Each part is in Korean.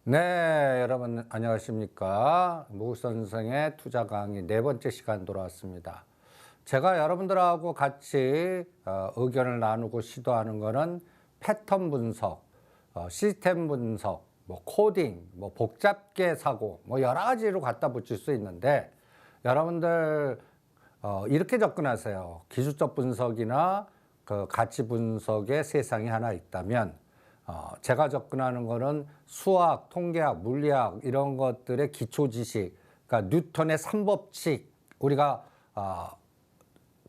네, 여러분 안녕하십니까? 무선생의 투자 강의 네 번째 시간 돌아왔습니다. 제가 여러분들하고 같이 의견을 나누고 시도하는 것은 패턴 분석, 시스템 분석, 코딩, 복잡계 사고, 여러 가지로 갖다 붙일 수 있는데 여러분들 이렇게 접근하세요. 기술적 분석이나 그 가치 분석의 세상이 하나 있다면 제가 접근하는 거는 수학, 통계학, 물리학 이런 것들의 기초 지식, 그러니까 뉴턴의 3법칙, 우리가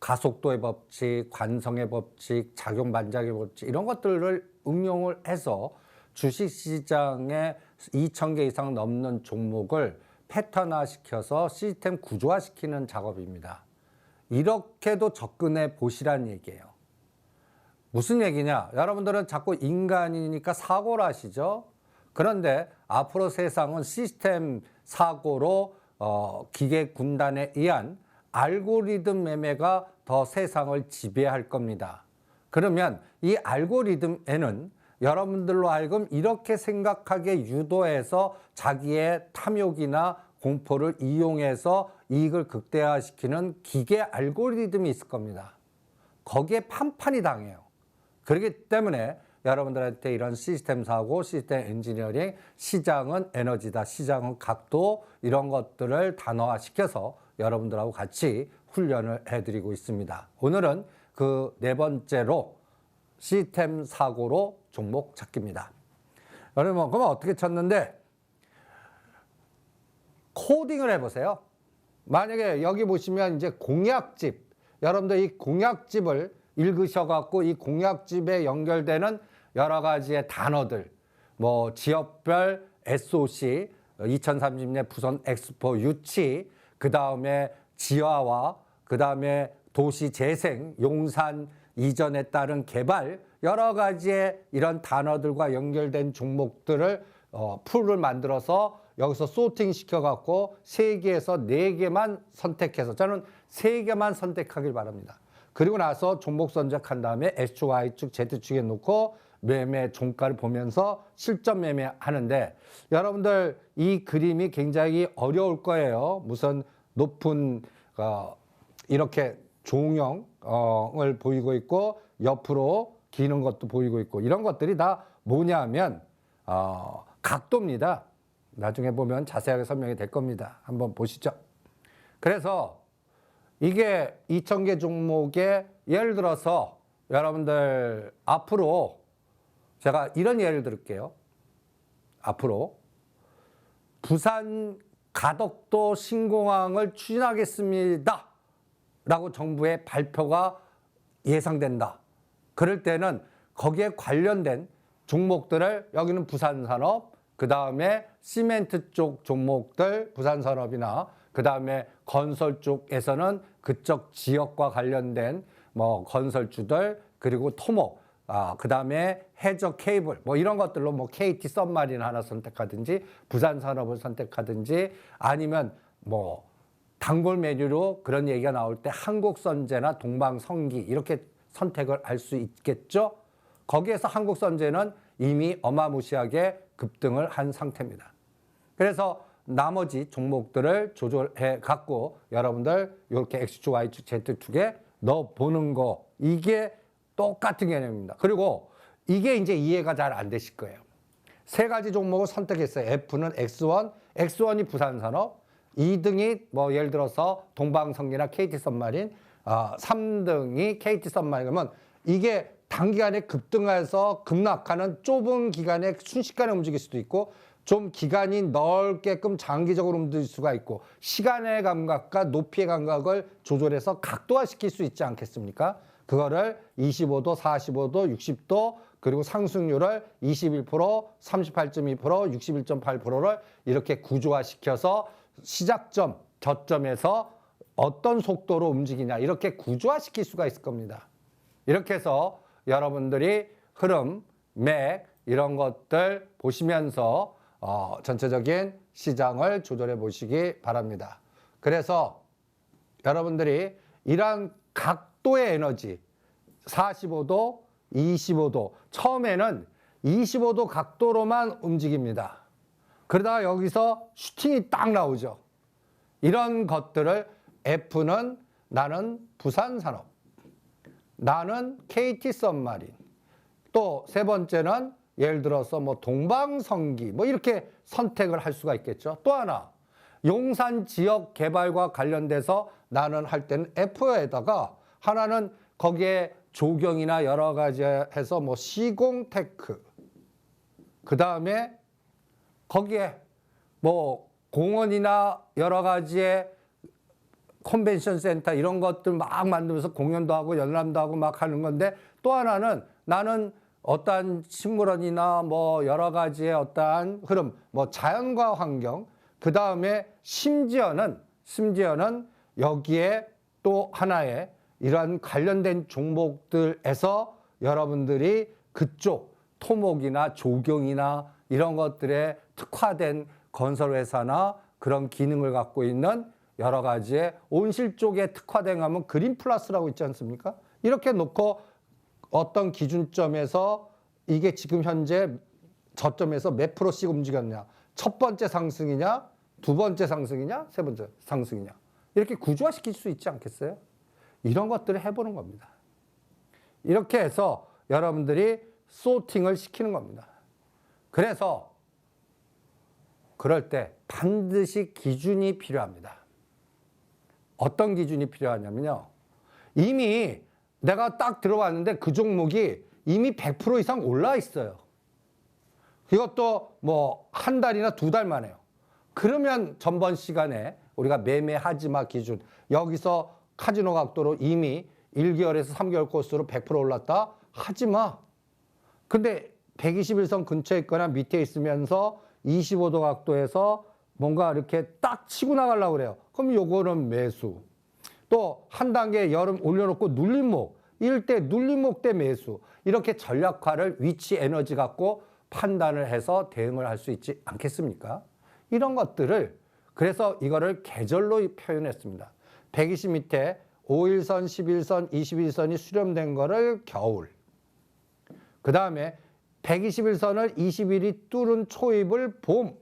가속도의 법칙, 관성의 법칙, 작용 반작의 법칙 이런 것들을 응용을 해서 주식시장에 2,000개 이상 넘는 종목을 패턴화시켜서 시스템 구조화시키는 작업입니다. 이렇게도 접근해 보시란 얘기예요. 무슨 얘기냐? 여러분들은 자꾸 인간이니까 사고를 하시죠? 그런데 앞으로 세상은 시스템 사고로 기계 군단에 의한 알고리즘 매매가 더 세상을 지배할 겁니다. 그러면 이 알고리즘에는 여러분들로 하여금 이렇게 생각하게 유도해서 자기의 탐욕이나 공포를 이용해서 이익을 극대화시키는 기계 알고리즘이 있을 겁니다. 거기에 판판이 당해요. 그렇기 때문에 여러분들한테 이런 시스템 사고, 시스템 엔지니어링, 시장은 에너지다, 시장은 각도 이런 것들을 단어화시켜서 여러분들하고 같이 훈련을 해드리고 있습니다. 오늘은 그 네 번째로 시스템 사고로 종목 찾기입니다. 여러분 그러면 어떻게 찾는데 코딩을 해보세요. 만약에 여기 보시면 이제 공약집, 여러분들 이 공약집을 읽으셔갖고 이 공약집에 연결되는 여러 가지의 단어들, 지역별 SOC, 2030년 부산 엑스포 유치, 그 다음에 지하화, 그 다음에 도시 재생, 용산 이전에 따른 개발, 여러 가지의 이런 단어들과 연결된 종목들을 풀을 만들어서 여기서 소팅 시켜갖고 3개에서 4개만 선택해서 저는 3개만 선택하길 바랍니다. 그리고 나서 종목 선택한 다음에 X축, Y축, Z축에 놓고 매매 종가를 보면서 실전 매매하는데 여러분들 이 그림이 굉장히 어려울 거예요. 무슨 높은 이렇게 종형을 보이고 있고 옆으로 기는 것도 보이고 있고 이런 것들이 다 뭐냐면 각도입니다. 나중에 보면 자세하게 설명이 될 겁니다. 한번 보시죠. 그래서 이게 2,000개 종목에 예를 들어서 여러분들 앞으로 제가 이런 예를 들을게요. 앞으로 부산 가덕도 신공항을 추진하겠습니다. 라고 정부의 발표가 예상된다. 그럴 때는 거기에 관련된 종목들을 여기는 부산산업, 그 다음에 시멘트 쪽 종목들 부산산업이나 그 다음에 건설 쪽에서는 그쪽 지역과 관련된 건설주들 그리고 토목, 그 다음에 해저 케이블 이런 것들로 KT 썸마린 하나 선택하든지 부산산업을 선택하든지 아니면 단골 메뉴로 그런 얘기가 나올 때 한국선제나 동방성기 이렇게 선택을 할 수 있겠죠. 거기에서 한국선제는 이미 어마무시하게 급등을 한 상태입니다. 그래서 나머지 종목들을 조절해 갖고 여러분들 이렇게 X축, Y축, Z축에 넣어보는 거 이게 똑같은 개념입니다. 그리고 이게 이제 이해가 잘 안 되실 거예요. 3가지 종목을 선택했어요. F는 X1, X1이 부산산업, 2등이 예를 들어서 동방성기나 KT 썸마린, 3등이 KT 썸마린 그러면 이게 단기간에 급등해서 급락하는 좁은 기간에 순식간에 움직일 수도 있고 좀 기간이 넓게끔 장기적으로 움직일 수가 있고 시간의 감각과 높이의 감각을 조절해서 각도화시킬 수 있지 않겠습니까? 그거를 25도, 45도, 60도 그리고 상승률을 21%, 38.2%, 61.8%를 이렇게 구조화시켜서 시작점, 저점에서 어떤 속도로 움직이냐 이렇게 구조화시킬 수가 있을 겁니다. 이렇게 해서 여러분들이 흐름, 맥 이런 것들 보시면서 전체적인 시장을 조절해 보시기 바랍니다. 그래서 여러분들이 이러한 각도의 에너지 45도, 25도 처음에는 25도 각도로만 움직입니다. 그러다가 여기서 슈팅이 딱 나오죠. 이런 것들을 F는 나는 부산산업, 나는 KT 썸마린, 또 세 번째는 예를 들어서 뭐 동방성기 뭐 이렇게 선택을 할 수가 있겠죠. 또 하나 용산 지역 개발과 관련돼서 나는 할 때는 F에다가 하나는 거기에 조경이나 여러 가지 해서 뭐 시공테크, 그 다음에 거기에 뭐 공원이나 여러 가지의 컨벤션 센터 이런 것들 막 만들면서 공연도 하고 열람도 하고 막 하는 건데, 또 하나는 나는 어떠한 식물원이나 뭐 여러 가지의 어떠한 흐름, 뭐 자연과 환경, 그 다음에 심지어는 여기에 또 하나의 이러한 관련된 종목들에서 여러분들이 그쪽 토목이나 조경이나 이런 것들에 특화된 건설회사나 그런 기능을 갖고 있는 여러 가지의 온실 쪽에 특화된 하면 그린 플러스라고 있지 않습니까? 이렇게 놓고 어떤 기준점에서 이게 지금 현재 저점에서 몇 프로씩 움직였냐, 첫 번째 상승이냐, 두 번째 상승이냐, 세 번째 상승이냐, 이렇게 구조화시킬 수 있지 않겠어요? 이런 것들을 해보는 겁니다. 이렇게 해서 여러분들이 소팅을 시키는 겁니다. 그래서 그럴 때 반드시 기준이 필요합니다. 어떤 기준이 필요하냐면요, 이미 내가 딱 들어왔는데 그 종목이 이미 100% 이상 올라 있어요. 이것도 뭐 한 달이나 두 달 만에요. 그러면 전번 시간에 우리가 매매하지 마 기준, 여기서 카지노 각도로 이미 1개월에서 3개월 코스로 100% 올랐다? 하지 마. 근데 121선 근처에 있거나 밑에 있으면서 25도 각도에서 뭔가 이렇게 딱 치고 나가려고 그래요. 그럼 요거는 매수. 또 한 단계 여름 올려놓고 눌림목, 이럴 때 눌림목 때 매수. 이렇게 전략화를 위치 에너지 갖고 판단을 해서 대응을 할 수 있지 않겠습니까? 이런 것들을, 그래서 이거를 계절로 표현했습니다. 120 밑에 5일선, 11선, 21선이 수렴된 거를 겨울. 그 다음에 121선을 20일이 뚫은 초입을 봄.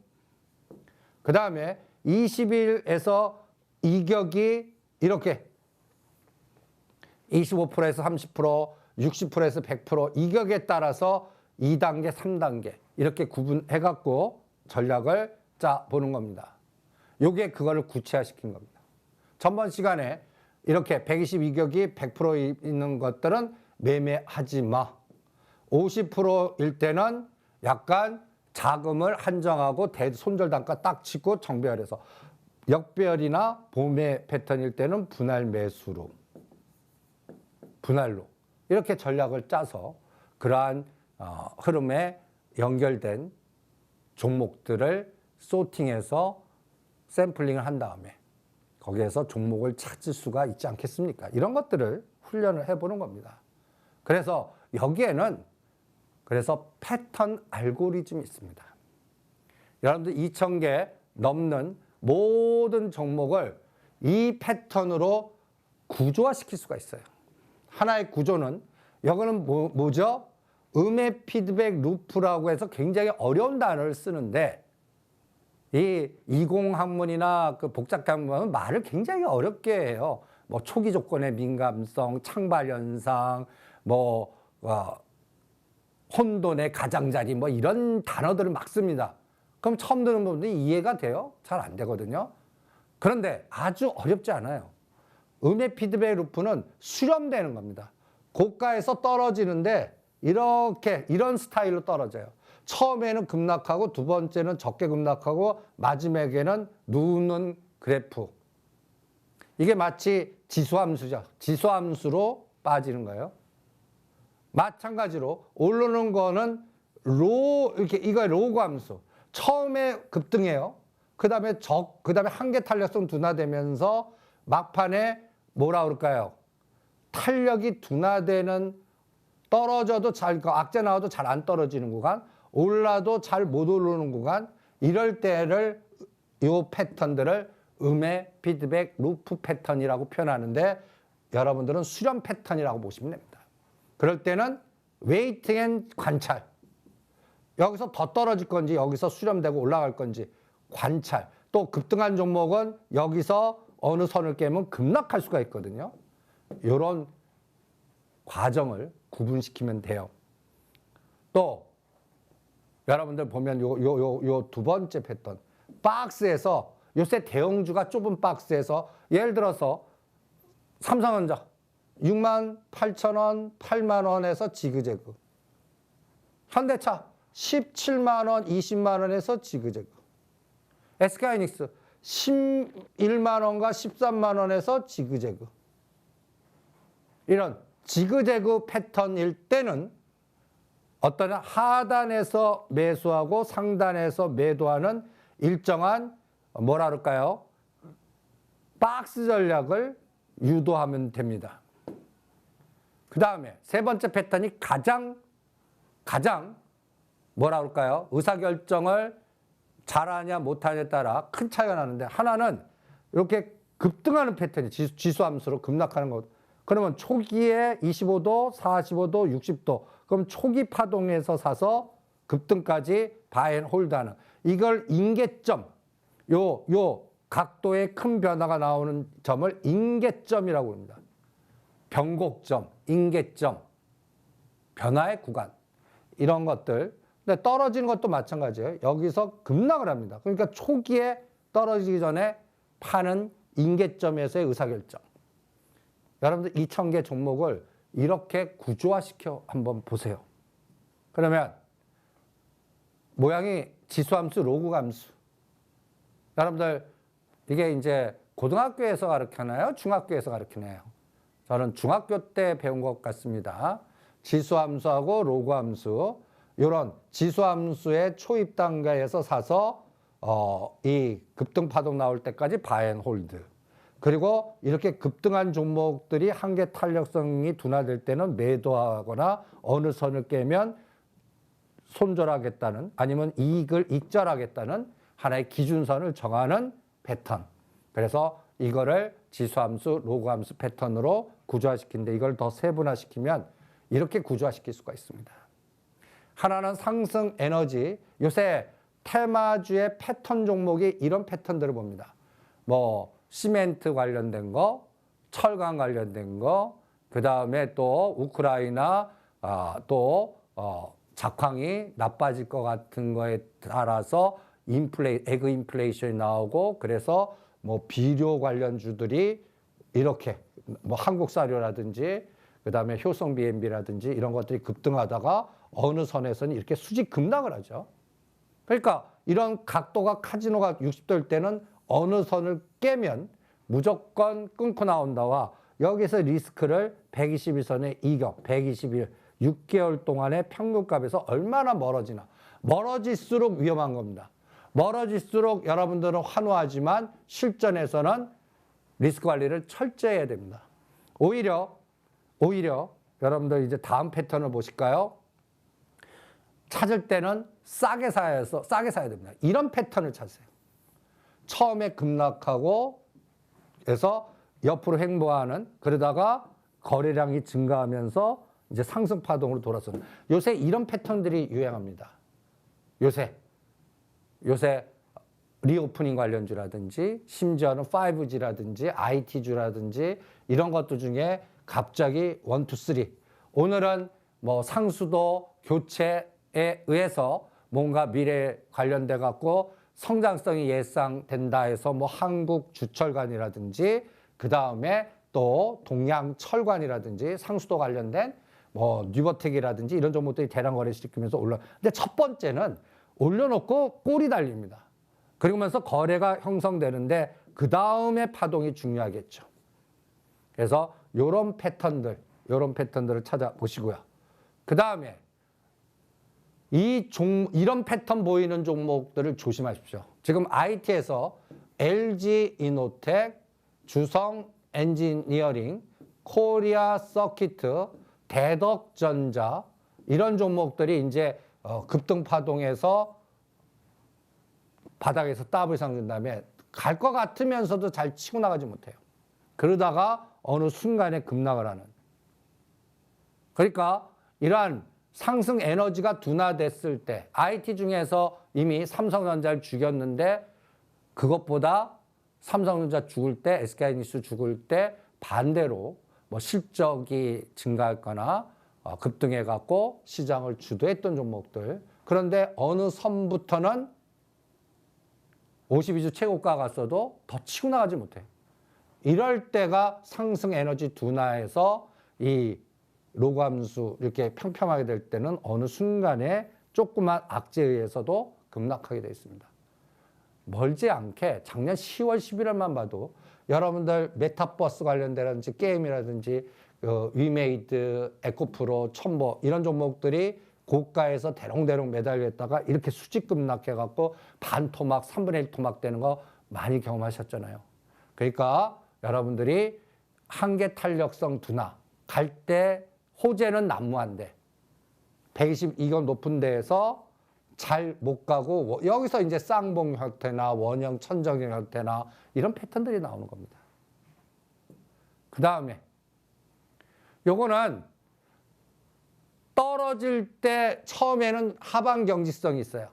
그 다음에 20일에서 이격이 이렇게 25%에서 30%, 60%에서 100% 이격에 따라서 2단계, 3단계 이렇게 구분해갖고 전략을 짜보는 겁니다. 요게 그거를 구체화시킨 겁니다. 전번 시간에 이렇게 122격이 100% 있는 것들은 매매하지 마. 50%일 때는 약간 자금을 한정하고 손절 단가 딱 치고 정배열해서, 역배열이나 봄의 패턴일 때는 분할 매수로, 분할로 이렇게 전략을 짜서 그러한 흐름에 연결된 종목들을 소팅해서 샘플링을 한 다음에 거기에서 종목을 찾을 수가 있지 않겠습니까? 이런 것들을 훈련을 해보는 겁니다. 그래서 여기에는 패턴 알고리즘이 있습니다. 여러분들 2,000개 넘는 모든 종목을 이 패턴으로 구조화시킬 수가 있어요. 하나의 구조는, 이거는 뭐죠? 음의 피드백 루프라고 해서 굉장히 어려운 단어를 쓰는데, 이 이공학문이나 그 복잡학문은 말을 굉장히 어렵게 해요. 뭐 초기 조건의 민감성, 창발 현상, 뭐 혼돈의 가장자리, 뭐 이런 단어들을 막 씁니다. 그럼 처음 듣는 분들이 이해가 돼요? 잘 안 되거든요. 그런데 아주 어렵지 않아요. 음의 피드백 루프는 수렴되는 겁니다. 고가에서 떨어지는데 이렇게 이런 스타일로 떨어져요. 처음에는 급락하고 두 번째는 적게 급락하고 마지막에는 누는 그래프. 이게 마치 지수함수죠. 지수함수로 빠지는 거예요. 마찬가지로 오르는 거는 이렇게 이거 로그 함수. 처음에 급등해요. 그다음에 한계 탄력성 둔화되면서 막판에 뭐라 그럴까요? 탄력이 둔화되는, 떨어져도 악재 나와도 잘 안 떨어지는 구간, 올라도 잘 못 오르는 구간, 이럴 때를 요 패턴들을 음의 피드백 루프 패턴이라고 표현하는데, 여러분들은 수렴 패턴이라고 보시면 됩니다. 그럴 때는 웨이팅 앤 관찰, 여기서 더 떨어질 건지 여기서 수렴되고 올라갈 건지 관찰. 또 급등한 종목은 여기서 어느 선을 깨면 급락할 수가 있거든요. 이런 과정을 구분시키면 돼요. 또 여러분들 보면 요 두 번째 패턴. 박스에서 요새 대형주가 좁은 박스에서 예를 들어서 삼성전자 68,000원, 8만원에서 지그재그. 현대차 17만원, 20만원에서 지그재그. SK하이닉스 11만원과 13만원에서 지그재그. 이런 지그재그 패턴일 때는 어떤 하단에서 매수하고 상단에서 매도하는 일정한 뭐라 그럴까요? 박스 전략을 유도하면 됩니다. 그 다음에 세 번째 패턴이 가장 뭐라 그럴까요? 의사결정을 잘하냐 못하냐에 따라 큰 차이가 나는데 하나는 이렇게 급등하는 패턴이 지수함수로 급락하는 것. 그러면 초기에 25도, 45도, 60도. 그럼 초기 파동에서 사서 급등까지 바앤홀드하는. 이걸 인계점, 요 각도의 큰 변화가 나오는 점을 인계점이라고 합니다. 변곡점, 인계점, 변화의 구간. 이런 것들. 근데 떨어지는 것도 마찬가지예요. 여기서 급락을 합니다. 그러니까 초기에 떨어지기 전에 파는 인계점에서의 의사결정. 여러분들 2,000개 종목을 이렇게 구조화시켜 한번 보세요. 그러면 모양이 지수함수, 로그함수. 여러분들 이게 이제 고등학교에서 가르치나요? 중학교에서 가르치나요? 저는 중학교 때 배운 것 같습니다. 지수함수하고 로그함수. 이런 지수함수의 초입 단계에서 사서 이 급등 파동 나올 때까지 바앤홀드. 그리고 이렇게 급등한 종목들이 한계 탄력성이 둔화될 때는 매도하거나 어느 선을 깨면 손절하겠다는 아니면 이익을 익절하겠다는 하나의 기준선을 정하는 패턴. 그래서 이거를 지수함수, 로그함수 패턴으로 구조화시키는데 이걸 더 세분화시키면 이렇게 구조화시킬 수가 있습니다. 하나는 상승 에너지. 요새 테마주의 패턴 종목이 이런 패턴들을 봅니다. 뭐 시멘트 관련된 거, 철강 관련된 거, 그 다음에 또 우크라이나 작황이 나빠질 것 같은 거에 따라서 에그 인플레이션이 나오고 그래서 뭐 비료 관련주들이 이렇게 뭐 한국사료라든지 그 다음에 효성 B&B라든지 이런 것들이 급등하다가 어느 선에서는 이렇게 수직 급락을 하죠. 그러니까 이런 각도가 카지노가 60도일 때는 어느 선을 깨면 무조건 끊고 나온다와 여기서 리스크를 121선의 이격, 121, 6개월 동안의 평균값에서 얼마나 멀어지나. 멀어질수록 위험한 겁니다. 멀어질수록 여러분들은 환호하지만 실전에서는 리스크 관리를 철저히 해야 됩니다. 오히려 여러분들 이제 다음 패턴을 보실까요? 찾을 때는 싸게 사야 됩니다. 이런 패턴을 찾으세요. 처음에 급락하고 해서 옆으로 횡보하는 그러다가 거래량이 증가하면서 이제 상승 파동으로 돌아서는 요새 이런 패턴들이 유행합니다. 요새 리오프닝 관련주라든지 심지어는 5G라든지 IT주라든지 이런 것들 중에 갑자기 1, 2, 3 오늘은 뭐 상수도 교체에 의해서 뭔가 미래 관련돼 갖고 성장성이 예상된다 해서 뭐 한국주철관이라든지 그 다음에 또 동양철관이라든지 상수도 관련된 뭐 뉴버텍이라든지 이런 종목들이 대량 거래시키면서 올라. 근데 첫 번째는 올려놓고 꼬리 달립니다. 그러면서 거래가 형성되는데 그 다음에 파동이 중요하겠죠. 그래서 이런 패턴들을 찾아보시고요. 그 다음에 이런 패턴 보이는 종목들을 조심하십시오. 지금 IT에서 LG 이노텍, 주성 엔지니어링, 코리아 서키트, 대덕전자 이런 종목들이 이제 급등 파동에서 바닥에서 더블 상승 다음에 갈 것 같으면서도 잘 치고 나가지 못해요. 그러다가 어느 순간에 급락을 하는. 그러니까 이러한 상승 에너지가 둔화됐을 때 IT 중에서 이미 삼성전자를 죽였는데 그것보다 삼성전자 죽을 때 SK하이닉스 죽을 때 반대로 뭐 실적이 증가했거나 급등해 갖고 시장을 주도했던 종목들. 그런데 어느 선부터는 52주 최고가 갔어도 더 치고 나가지 못해. 이럴 때가 상승 에너지 둔화에서 이 로그함수 이렇게 평평하게 될 때는 어느 순간에 조그만 악재에 의해서도 급락하게 되어 있습니다. 멀지 않게 작년 10월, 11월만 봐도 여러분들 메타버스 관련되라든지 게임이라든지 위메이드, 에코프로, 첨보 이런 종목들이 고가에서 대롱대롱 매달려 있다가 이렇게 수직 급락해갖고 반토막, 3분의 1 토막 되는 거 많이 경험하셨잖아요. 그러니까 여러분들이 한계 탄력성 둔화 갈 때 호재는 난무한데 120 이건 높은 데에서 잘 못 가고 여기서 이제 쌍봉 형태나 원형 천정형 형태나 이런 패턴들이 나오는 겁니다. 그 다음에 요거는 떨어질 때 처음에는 하방 경직성이 있어요.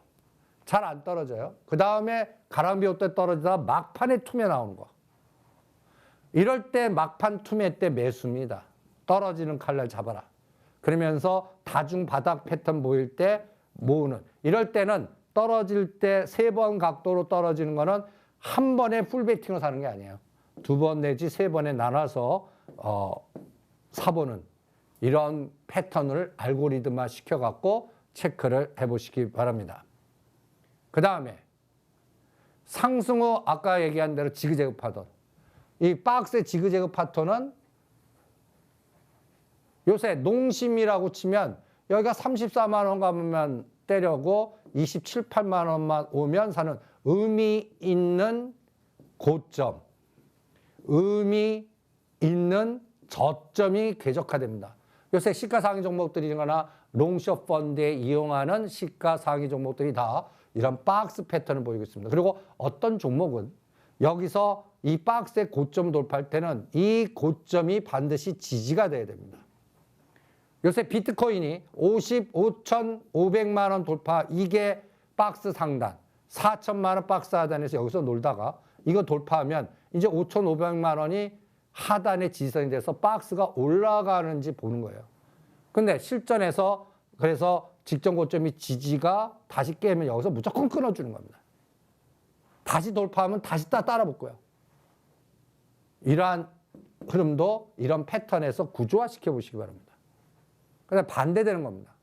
잘 안 떨어져요. 그 다음에 가랑비 올 때 떨어지다 막판에 투매 나오는 거. 이럴 때 막판 투매 때 매수입니다. 떨어지는 칼날 잡아라. 그러면서 다중 바닥 패턴 보일 때 모으는. 이럴 때는 떨어질 때 3번 각도로 떨어지는 거는 한 번에 풀베팅을 사는 게 아니에요. 2번 내지 3번에 나눠서 사보는 이런 패턴을 알고리즘화 시켜갖고 체크를 해보시기 바랍니다. 그 다음에 상승 후 아까 얘기한 대로 지그재그 파동. 이 박스의 지그재그 파톤은 요새 농심이라고 치면 여기가 34만 원 가면 때려고 27, 8만 원만 오면 사는 의미 있는 고점, 의미 있는 저점이 궤적화됩니다. 요새 시가상위 종목들이거나 롱숏 펀드에 이용하는 시가상위 종목들이 다 이런 박스 패턴을 보이고 있습니다. 그리고 어떤 종목은 여기서 이 박스의 고점 돌파할 때는 이 고점이 반드시 지지가 돼야 됩니다. 요새 비트코인이 55,500만 원 돌파, 이게 박스 상단, 4천만 원 박스 하단에서 여기서 놀다가 이거 돌파하면 이제 5,500만 원이 하단의 지지선이 돼서 박스가 올라가는지 보는 거예요. 근데 실전에서 그래서 직전 고점이 지지가 다시 깨면 여기서 무조건 끊어주는 겁니다. 다시 돌파하면 다시 따라 붙고요. 이러한 흐름도 이런 패턴에서 구조화시켜 보시기 바랍니다. 그다음에 반대되는 겁니다.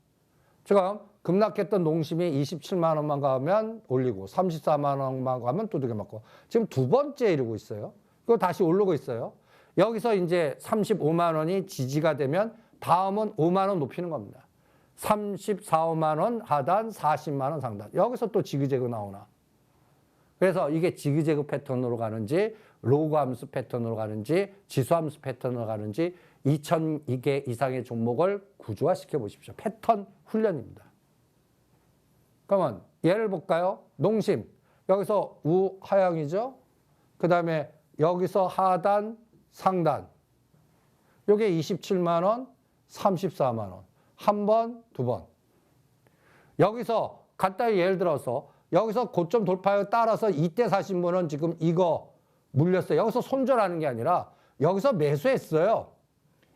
지금 급락했던 농심이 27만 원만 가면 올리고 34만 원만 가면 두들겨 맞고 지금 두 번째 이루고 있어요. 이거 다시 오르고 있어요. 여기서 이제 35만 원이 지지가 되면 다음은 5만 원 높이는 겁니다. 34, 5만 원 하단, 40만 원 상단. 여기서 또 지그재그 나오나. 그래서 이게 지그재그 패턴으로 가는지 로그 함수 패턴으로 가는지 지수 함수 패턴으로 가는지 2,002개 이상의 종목을 구조화시켜 보십시오. 패턴 훈련입니다. 그러면 예를 볼까요? 농심. 여기서 우하향이죠. 그 다음에 여기서 하단, 상단. 요게 27만 원, 34만 원. 한 번, 두 번. 여기서 간단히 예를 들어서 여기서 고점 돌파에 따라서 이때 사신 분은 지금 이거 물렸어요. 여기서 손절하는 게 아니라 여기서 매수했어요.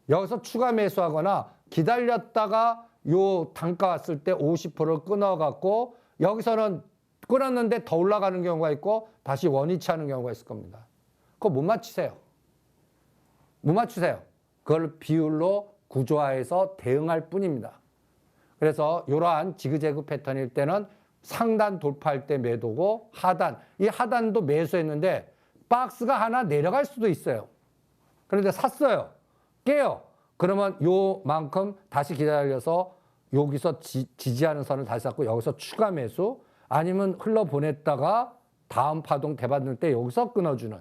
여기서 추가 매수하거나 기다렸다가 요 단가 왔을 때 50%를 끊어갖고 여기서는 끊었는데 더 올라가는 경우가 있고 다시 원위치 하는 경우가 있을 겁니다. 그거 못 맞추세요. 못 맞추세요. 그걸 비율로 구조화해서 대응할 뿐입니다. 그래서 이러한 지그재그 패턴일 때는 상단 돌파할 때 매도고 하단, 이 하단도 매수했는데 박스가 하나 내려갈 수도 있어요. 그런데 샀어요. 깨요. 그러면 요만큼 다시 기다려서 여기서 지지하는 선을 다시 잡고 여기서 추가 매수 아니면 흘러보냈다가 다음 파동 대받을 때 여기서 끊어주는.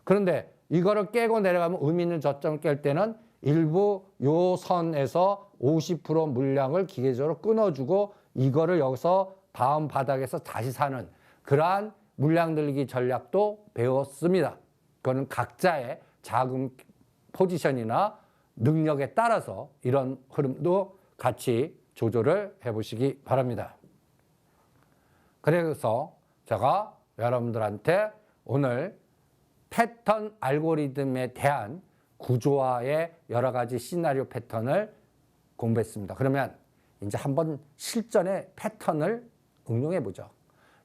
그런데 이거를 깨고 내려가면 의미 있는 저점을 깰 때는 일부 요 선에서 50% 물량을 기계적으로 끊어주고 이거를 여기서 다음 바닥에서 다시 사는 그러한 물량 늘리기 전략도 배웠습니다. 그거는 각자의 자금 포지션이나 능력에 따라서 이런 흐름도 같이 조절을 해보시기 바랍니다. 그래서 제가 여러분들한테 오늘 패턴 알고리즘에 대한 구조화의 여러 가지 시나리오 패턴을 공부했습니다. 그러면 이제 한번 실전에 패턴을 응용해 보죠.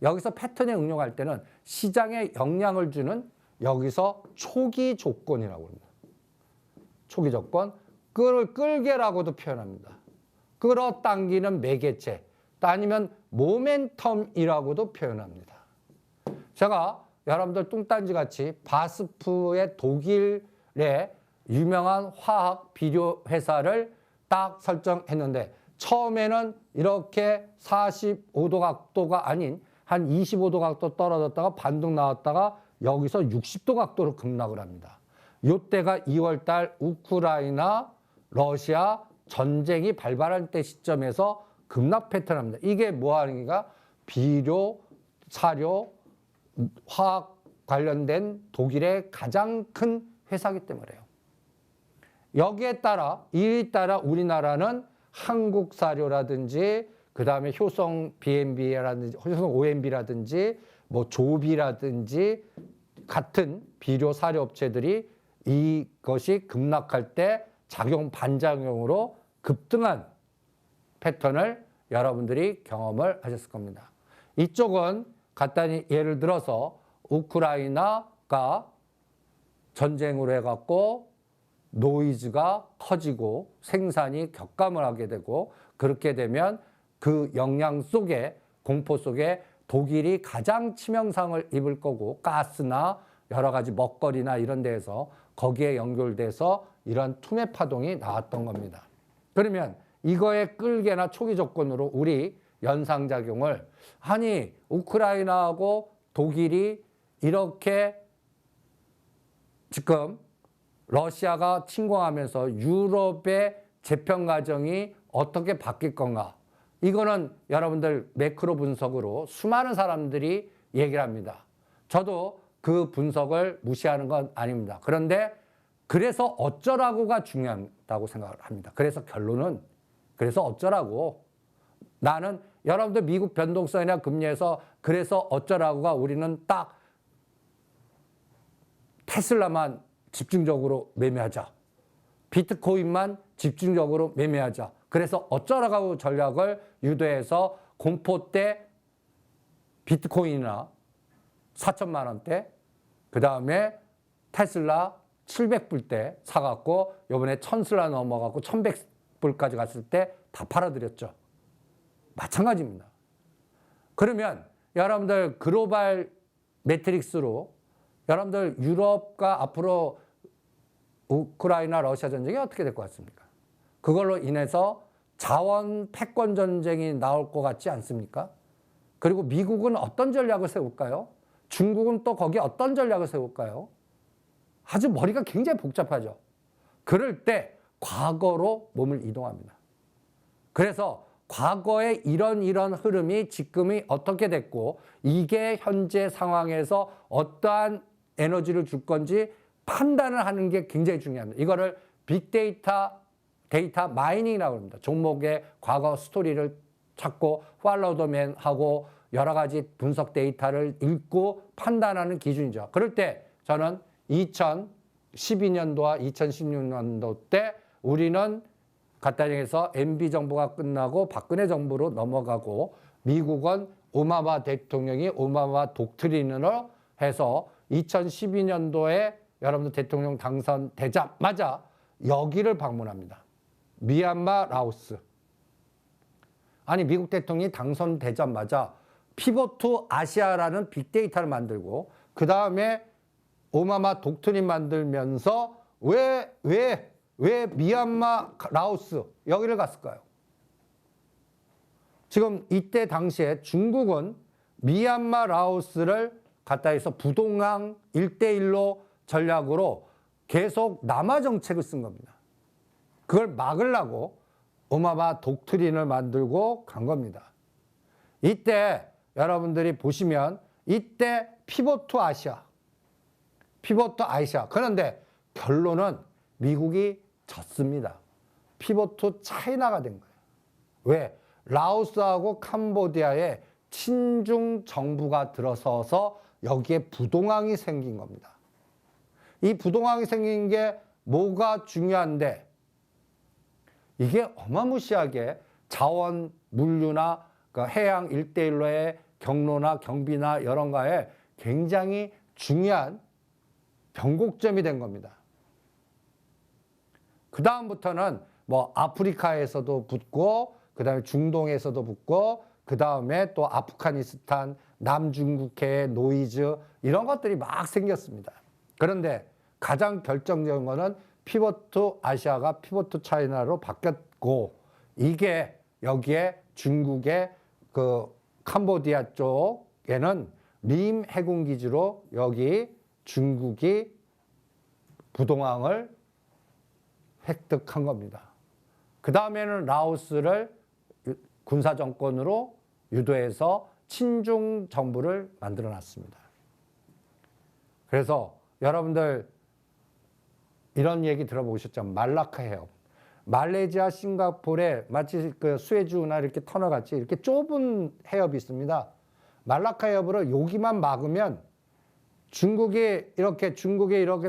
여기서 패턴에 응용할 때는 시장에 영향을 주는 여기서 초기 조건이라고 합니다. 초기 조건, 끌게라고도 표현합니다. 끌어당기는 매개체, 아니면 모멘텀이라고도 표현합니다. 제가 여러분들 뚱딴지 같이 바스프의 독일의 유명한 화학 비료 회사를 딱 설정했는데 처음에는 이렇게 45도 각도가 아닌 한 25도 각도 떨어졌다가 반등 나왔다가 여기서 60도 각도로 급락을 합니다. 이때가 2월 달 우크라이나 러시아 전쟁이 발발할 때 시점에서 급락 패턴입니다. 이게 뭐 하는 게가 비료, 사료, 화학 관련된 독일의 가장 큰 회사이기 때문에요. 여기에 따라 우리나라는 한국 사료라든지 그다음에 효성 BMB라든지 효성 OMB라든지 뭐 조비라든지 같은 비료 사료 업체들이 이것이 급락할 때 작용 반작용으로 급등한 패턴을 여러분들이 경험을 하셨을 겁니다. 이쪽은 간단히 예를 들어서 우크라이나가 전쟁으로 해갖고 노이즈가 커지고 생산이 격감을 하게 되고 그렇게 되면 그 영향 속에 공포 속에 독일이 가장 치명상을 입을 거고 가스나 여러 가지 먹거리나 이런 데에서 거기에 연결돼서 이런 투매 파동이 나왔던 겁니다. 그러면 이거의 끌개나 초기 조건으로 우리 연상작용을 아니 우크라이나하고 독일이 이렇게 지금 러시아가 침공하면서 유럽의 재편 과정이 어떻게 바뀔 건가? 이거는 여러분들 매크로 분석으로 수많은 사람들이 얘기를 합니다. 저도 그 분석을 무시하는 건 아닙니다. 그런데 그래서 어쩌라고가 중요하다고 생각을 합니다. 그래서 결론은 그래서 어쩌라고. 나는 여러분들 미국 변동성이나 금리에서 그래서 어쩌라고가 우리는 딱 테슬라만 집중적으로 매매하자. 비트코인만 집중적으로 매매하자. 그래서 어쩌라고 전략을 유도해서 공포 때 비트코인이나 4천만 원대, 그 다음에 테슬라 700불 때 사갖고 이번에 1000슬라 넘어가고 1100불까지 갔을 때 다 팔아드렸죠. 마찬가지입니다. 그러면 여러분들 글로벌 매트릭스로 여러분들 유럽과 앞으로 우크라이나 러시아 전쟁이 어떻게 될 것 같습니까? 그걸로 인해서 자원 패권 전쟁이 나올 것 같지 않습니까? 그리고 미국은 어떤 전략을 세울까요? 중국은 또 거기에 어떤 전략을 세울까요? 아주 머리가 굉장히 복잡하죠. 그럴 때 과거로 몸을 이동합니다. 그래서 과거에 이런 흐름이 지금이 어떻게 됐고 이게 현재 상황에서 어떠한 에너지를 줄 건지 판단을 하는 게 굉장히 중요합니다. 이거를 빅데이터 데이터 마이닝이라고 합니다. 종목의 과거 스토리를 찾고 팔로우더맨하고 여러 가지 분석 데이터를 읽고 판단하는 기준이죠. 그럴 때 저는 2012년도와 2016년도 때 우리는 간단히 해서 MB 정부가 끝나고 박근혜 정부로 넘어가고 미국은 오바마 대통령이 오바마 독트린으로 해서 2012년도에 여러분들 대통령 당선되자마자 여기를 방문합니다. 미얀마, 라오스. 아니 미국 대통령이 당선되자마자 피벗 투 아시아라는 빅데이터를 만들고 그 다음에 오바마 독트린 만들면서 왜 미얀마, 라오스 여기를 갔을까요? 지금 이때 당시에 중국은 미얀마, 라오스를 갖다 해서 부동강 1대1로 전략으로 계속 남하 정책을 쓴 겁니다. 그걸 막으려고 오바마 독트린을 만들고 간 겁니다. 이때 여러분들이 보시면 이때 피벗 투 아시아. 그런데 결론은 미국이 졌습니다. 피벗 투 차이나가 된 거예요. 왜? 라오스하고 캄보디아에 친중 정부가 들어서서 여기에 부동항이 생긴 겁니다. 이 부동항이 생긴 게 뭐가 중요한데 이게 어마무시하게 자원, 물류나 그 해양 일대일로의 경로나 경비나 여론가에 굉장히 중요한 변곡점이 된 겁니다. 그 다음부터는 뭐 아프리카에서도 붙고, 그 다음에 중동에서도 붙고, 그 다음에 또 아프가니스탄, 남중국해, 노이즈 이런 것들이 막 생겼습니다. 그런데 가장 결정적인 거는 피보트 아시아가 피보트 차이나로 바뀌었고, 이게 여기에 중국의 그 캄보디아 쪽에는 림 해군기지로 여기 중국이 부동항을 획득한 겁니다. 그 다음에는 라오스를 군사정권으로 유도해서 친중 정부를 만들어 놨습니다. 그래서 여러분들 이런 얘기 들어보셨죠? 말라카 해협. 말레이시아, 싱가포르에 마치 그 수에즈나 이렇게 터널 같이 이렇게 좁은 해협이 있습니다. 말라카 해협으로 여기만 막으면 중국이 이렇게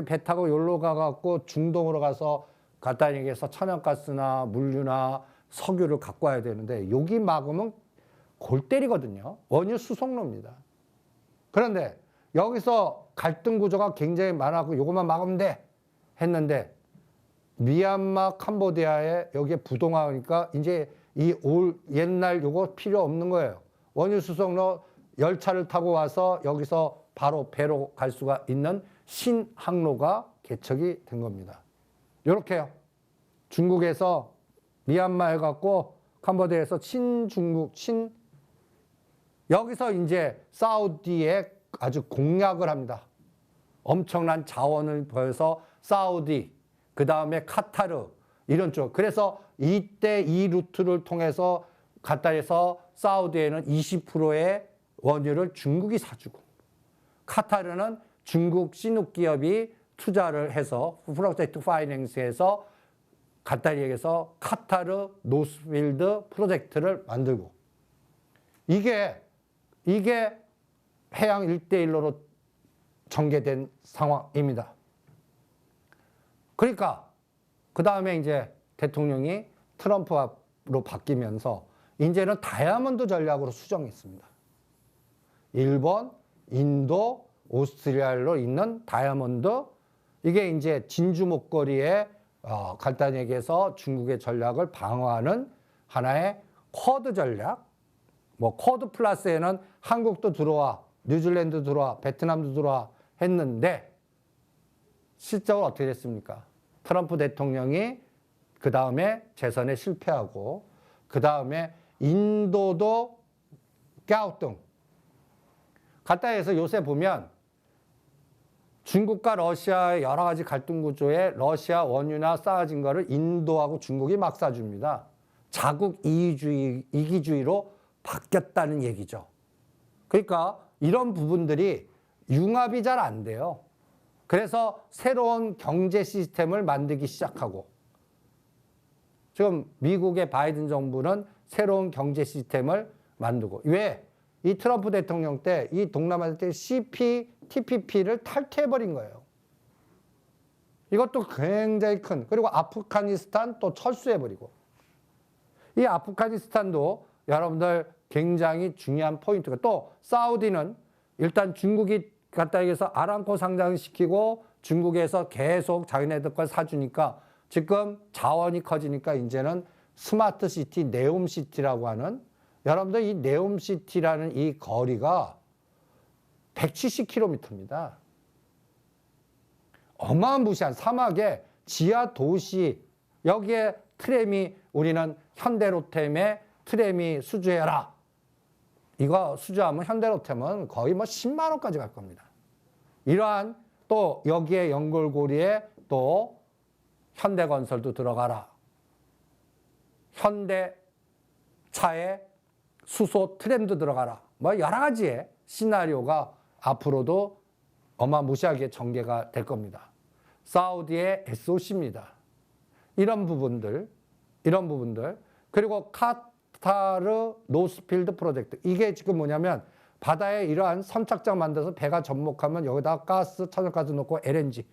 배 타고 여기로 가갖고 중동으로 가서 간단히 얘기해서 천연가스나 물류나 석유를 갖고 와야 되는데 여기 막으면 골 때리거든요. 원유 수송로입니다. 그런데 여기서 갈등 구조가 굉장히 많았고 요것만 막으면 돼 했는데 미얀마, 캄보디아에 여기에 부동하니까 이제 이 옛날 요거 필요 없는 거예요. 원유 수송로 열차를 타고 와서 여기서 바로 배로 갈 수가 있는 신항로가 개척이 된 겁니다. 요렇게요. 중국에서 미얀마 해갖고 캄보디아에서 여기서 이제 사우디에 아주 공략을 합니다. 엄청난 자원을 보여서 사우디, 그 다음에 카타르 이런 쪽. 그래서 이때 이 루트를 통해서 카타르에서 사우디에는 20%의 원유를 중국이 사주고 카타르는 중국 신욱 기업이 투자를 해서 프로젝트 파이낸스에서 간단히얘기해서 카타르 노스필드 프로젝트를 만들고 이게 해양 1대1로로 전개된 상황입니다. 그러니까 그 다음에 이제 대통령이 트럼프로 바뀌면서 이제는 다이아몬드 전략으로 수정했습니다. 일본, 인도, 오스트리아로 있는 다이아몬드 이게 이제 진주 목걸이에 간단히 얘기해서 중국의 전략을 방어하는 하나의 쿼드 전략. 뭐 쿼드 플러스에는 한국도 들어와, 뉴질랜드 들어와, 베트남도 들어와 했는데 실적으로 어떻게 됐습니까? 트럼프 대통령이 그 다음에 재선에 실패하고 그 다음에 인도도 갸우뚱. 간단히 해서 요새 보면 중국과 러시아의 여러 가지 갈등 구조에 러시아 원유나 쌓아진 거를 인도하고 중국이 막 사줍니다. 자국 이기주의로 바뀌었다는 얘기죠. 그러니까 이런 부분들이 융합이 잘 안 돼요. 그래서 새로운 경제 시스템을 만들기 시작하고 지금 미국의 바이든 정부는 새로운 경제 시스템을 만들고 왜? 이 트럼프 대통령 때 이 동남아 때 TPP를 탈퇴해버린 거예요. 이것도 굉장히 큰 그리고 아프가니스탄 또 철수해버리고 이 아프가니스탄도 여러분들 굉장히 중요한 포인트가 또 사우디는 일단 중국이 갖다 얘기해서 아람코 상장시키고 중국에서 계속 자기네들 걸 사주니까 지금 자원이 커지니까 이제는 스마트 시티, 네옴 시티라고 하는 여러분들 이 네옴 시티라는 이 거리가 170km입니다. 어마무시한 사막에 지하 도시 여기에 트램이 우리는 현대로템에 트램이 수주해라. 이거 수주하면 현대로템은 거의 뭐 10만 원까지 갈 겁니다. 이러한 또 여기에 연결고리에 또 현대건설도 들어가라. 현대차에 수소 트램도 들어가라. 뭐 여러 가지의 시나리오가 앞으로도 어마무시하게 전개가 될 겁니다. 사우디의 SOC입니다. 이런 부분들 그리고 카타르 노스필드 프로젝트. 이게 지금 뭐냐면 바다에 이러한 선착장 만들어서 배가 접목하면 여기다 가스, 천연가스 넣고 LNG.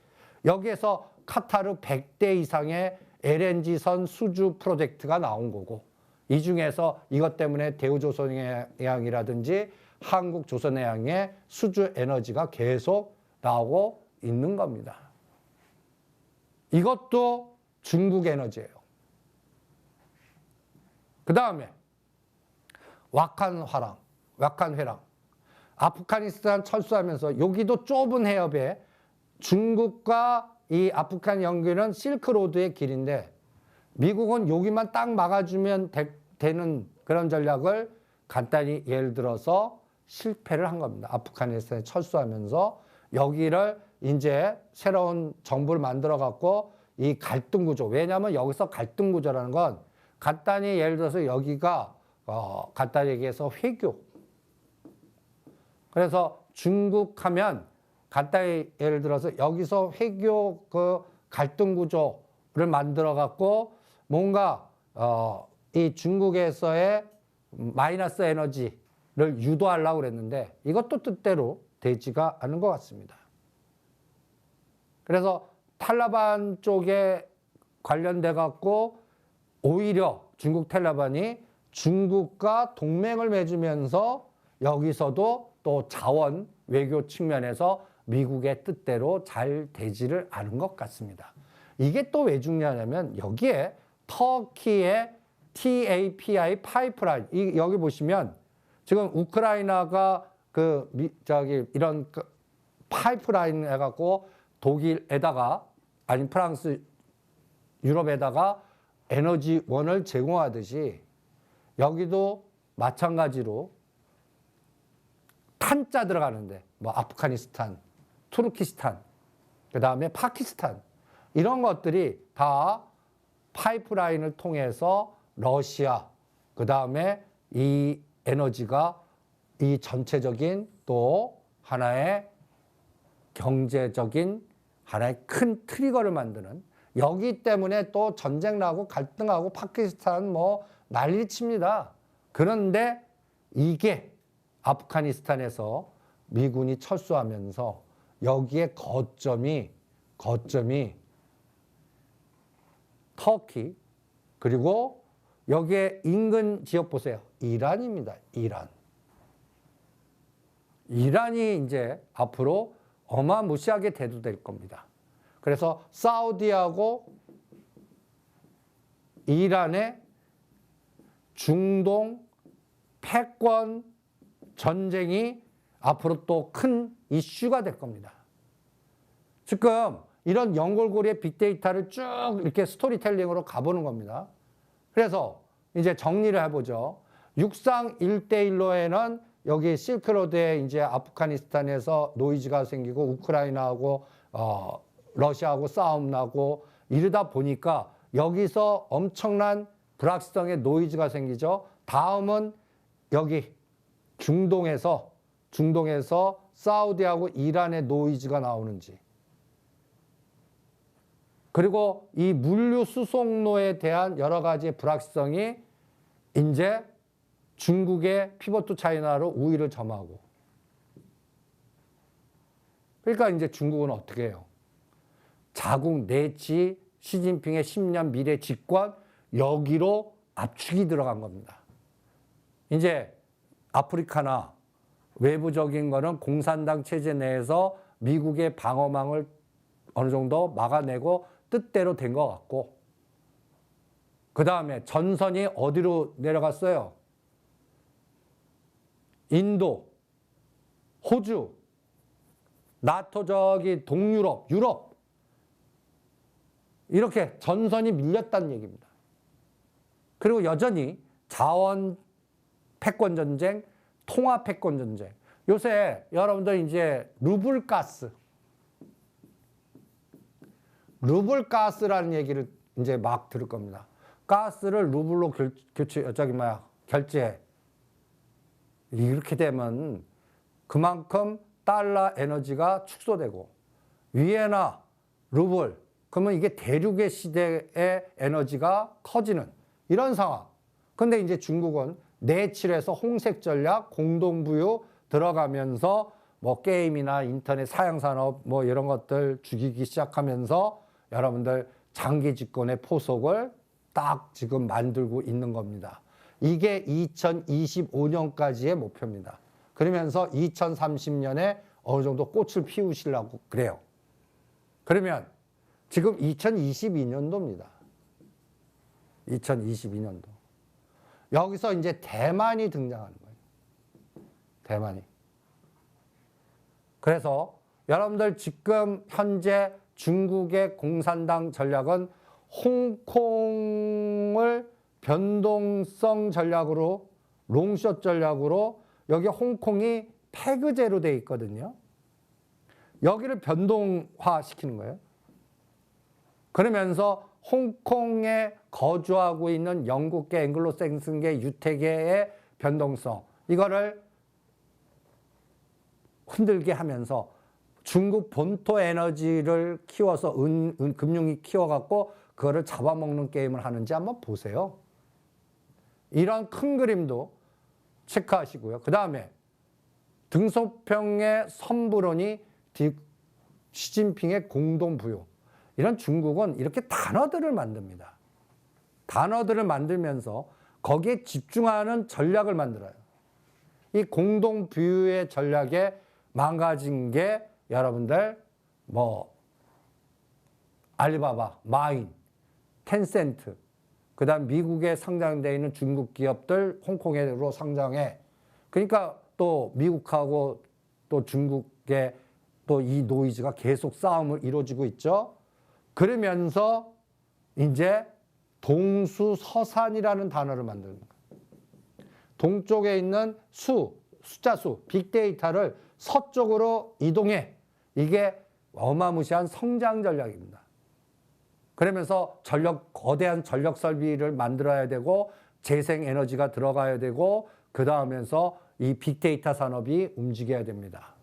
여기에서 카타르 100대 이상의 LNG선 수주 프로젝트가 나온 거고, 이 중에서 이것 때문에 대우조선해양이라든지 한국조선해양의 수주 에너지가 계속 나오고 있는 겁니다. 이것도 중국 에너지예요. 그 다음에 와칸회랑. 아프가니스탄 철수하면서 여기도 좁은 해협에 중국과 이 아프간 연결은 실크로드의 길인데, 미국은 여기만 딱 막아주면 되는 그런 전략을 간단히 예를 들어서 실패를 한 겁니다. 아프가니스탄에 철수하면서 여기를 이제 새로운 정부를 만들어 갖고 이 갈등 구조. 왜냐하면 여기서 갈등 구조라는 건 간단히 예를 들어서 여기가 간단히 얘기해서 회교. 그래서 중국 하면 간단히 예를 들어서 여기서 회교 그 갈등 구조를 만들어 갖고 뭔가 이 중국에서의 마이너스 에너지를 유도하려고 그랬는데 이것도 뜻대로 되지가 않은 것 같습니다. 그래서 탈레반 쪽에 관련돼 갖고 오히려 중국 탈레반이 중국과 동맹을 맺으면서 여기서도 또 자원 외교 측면에서 미국의 뜻대로 잘 되지를 않은 것 같습니다. 이게 또 왜 중요하냐면 여기에 터키의 TAPI 파이프라인, 여기 보시면 지금 우크라이나가 이런 파이프라인 해갖고 독일에다가 아니 프랑스, 유럽에다가 에너지원을 제공하듯이 여기도 마찬가지로 탄자 들어가는데 뭐 아프가니스탄, 투르키스탄, 그 다음에 파키스탄 이런 것들이 다 파이프라인을 통해서 러시아, 그 다음에 이 에너지가 이 전체적인 또 하나의 경제적인 하나의 큰 트리거를 만드는, 여기 때문에 또 전쟁 나고 갈등하고 파키스탄 뭐 난리칩니다. 그런데 이게 아프가니스탄에서 미군이 철수하면서 여기에 거점이 터키, 그리고 여기에 인근 지역 보세요. 이란입니다. 이란이 이제 앞으로 어마무시하게 대두될 겁니다. 그래서 사우디하고 이란의 중동 패권 전쟁이 앞으로 또 큰 이슈가 될 겁니다. 지금 이런 연골고리의 빅데이터를 쭉 이렇게 스토리텔링으로 가보는 겁니다. 그래서 이제 정리를 해보죠. 육상 1대1로에는 여기 실크로드에 이제 아프가니스탄에서 노이즈가 생기고 우크라이나하고 러시아하고 싸움 나고 이러다 보니까 여기서 엄청난 불확실성의 노이즈가 생기죠. 다음은 여기 중동에서 사우디하고 이란의 노이즈가 나오는지, 그리고 이 물류 수송로에 대한 여러 가지 불확실성이 이제 중국의 피벗 투 차이나로 우위를 점하고, 그러니까 이제 중국은 어떻게 해요? 자국 내치 시진핑의 10년 미래 집권 여기로 압축이 들어간 겁니다. 이제 아프리카나 외부적인 거는 공산당 체제 내에서 미국의 방어망을 어느 정도 막아내고 뜻대로 된 것 같고, 그 다음에 전선이 어디로 내려갔어요? 인도, 호주, 나토 저기 동유럽, 유럽, 이렇게 전선이 밀렸다는 얘기입니다. 그리고 여전히 자원 패권 전쟁, 통화 패권 전쟁. 요새 여러분들 이제 루블가스라는 얘기를 이제 막 들을 겁니다. 가스를 루블로 결제해. 이렇게 되면 그만큼 달러 에너지가 축소되고, 위에나 루블, 그러면 이게 대륙의 시대의 에너지가 커지는 이런 상황. 근데 이제 중국은 내칠해서 홍색 전략, 공동부유 들어가면서 뭐 게임이나 인터넷 사양산업 뭐 이런 것들 죽이기 시작하면서 여러분들 장기 집권의 포석을 딱 지금 만들고 있는 겁니다. 이게 2025년까지의 목표입니다. 그러면서 2030년에 어느 정도 꽃을 피우시려고 그래요. 그러면 지금 2022년도입니다. 2022년도. 여기서 이제 대만이 등장하는 거예요. 대만이. 그래서 여러분들 지금 현재 중국의 공산당 전략은 홍콩을 변동성 전략으로, 롱숏 전략으로, 여기 홍콩이 패그제로 돼 있거든요. 여기를 변동화 시키는 거예요. 그러면서 홍콩에 거주하고 있는 영국계, 앵글로색슨계, 유태계의 변동성, 이거를 흔들게 하면서 중국 본토 에너지를 키워서 금융이 키워갖고 그거를 잡아먹는 게임을 하는지 한번 보세요. 이런 큰 그림도 체크하시고요. 그 다음에 등소평의 선불원이 시진핑의 공동부유. 이런 중국은 이렇게 단어들을 만듭니다. 단어들을 만들면서 거기에 집중하는 전략을 만들어요. 이 공동부유의 전략에 망가진 게 여러분들 뭐 알리바바, 마인, 텐센트, 그 다음 미국에 상장되어 있는 중국 기업들 홍콩으로 상장해. 그러니까 또 미국하고 또 중국의 또 이 노이즈가 계속 싸움을 이루어지고 있죠. 그러면서 이제 동수서산이라는 단어를 만드는 거예요. 동쪽에 있는 숫자 수, 빅데이터를 서쪽으로 이동해. 이게 어마무시한 성장 전략입니다. 그러면서 거대한 전력 설비를 만들어야 되고 재생에너지가 들어가야 되고 그 다음에서 이 빅데이터 산업이 움직여야 됩니다.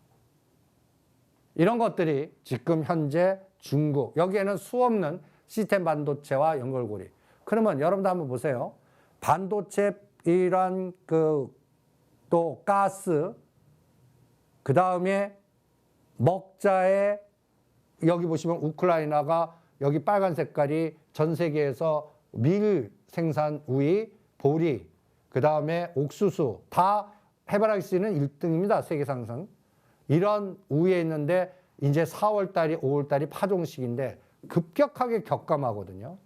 이런 것들이 지금 현재 중국, 여기에는 수없는 시스템 반도체와 연결고리. 그러면 여러분들 한번 보세요. 반도체 이란 또 가스, 그 다음에 먹자에 여기 보시면 우크라이나가 여기 빨간 색깔이 전 세계에서 밀 생산 우위, 보리, 그 다음에 옥수수 다 해바라기씨는 1등입니다. 세계 상승. 이런 우위에 있는데 이제 4월 달이 5월 달이 파종식인데 급격하게 격감하거든요.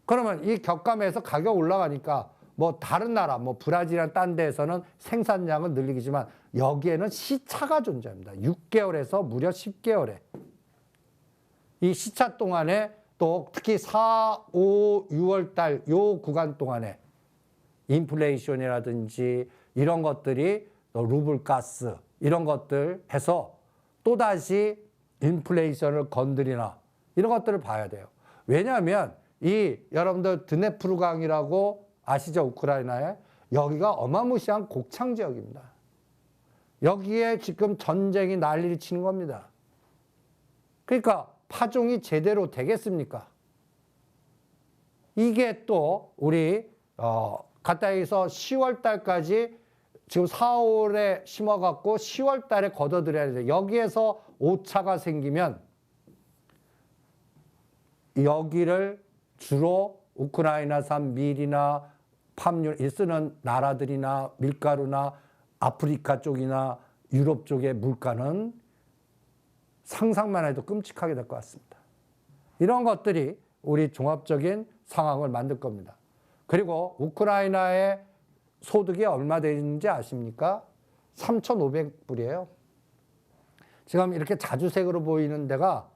그러면 이 격감에서 가격 올라가니까 뭐 다른 나라, 뭐 브라질이나 딴 데에서는 생산량은 늘리겠지만 여기에는 시차가 존재합니다. 6개월에서 무려 10개월에. 이 시차 동안에 또 특히 4, 5, 6월 달 요 구간 동안에 인플레이션이라든지 이런 것들이 루블 가스 이런 것들 해서 또다시 인플레이션을 건드리나 이런 것들을 봐야 돼요. 왜냐하면 이 여러분들 드네프르강이라고 아시죠? 우크라이나에 여기가 어마무시한 곡창 지역입니다. 여기에 지금 전쟁이 난리를 치는 겁니다. 그러니까 파종이 제대로 되겠습니까? 이게 또 우리 가까이서 10월 달까지 지금 4월에 심어갖고 10월 달에 걷어들여야 돼요. 여기에서 오차가 생기면 여기를 주로 우크라이나산 밀이나 팜유를 쓰는 나라들이나 밀가루나 아프리카 쪽이나 유럽 쪽의 물가는 상상만 해도 끔찍하게 될 것 같습니다. 이런 것들이 우리 종합적인 상황을 만들 겁니다. 그리고 우크라이나의 소득이 얼마 되는지 아십니까? 3,500불이에요. 지금 이렇게 자주색으로 보이는 데가